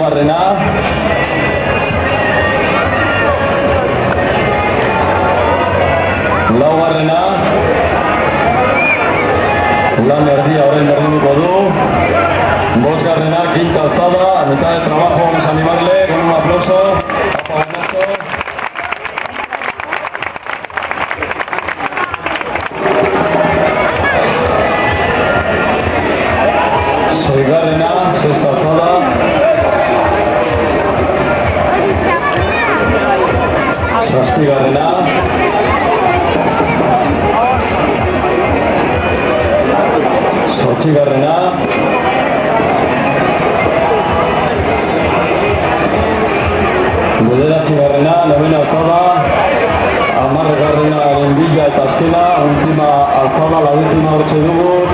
Irugarrena. Laugarrena. Lan erdia orain berdinduko du. Bosgarrena, quinta alzada, a mitad de trabajo, vamos a animarle con un aplauso. Seigarrena, sexta alzada. Zazpigarrena. Zortzigarrena. Bederatzigarrena, novena alzada. Hamargarrena, bila eta azkena, última alzada, la última hortxe dugu.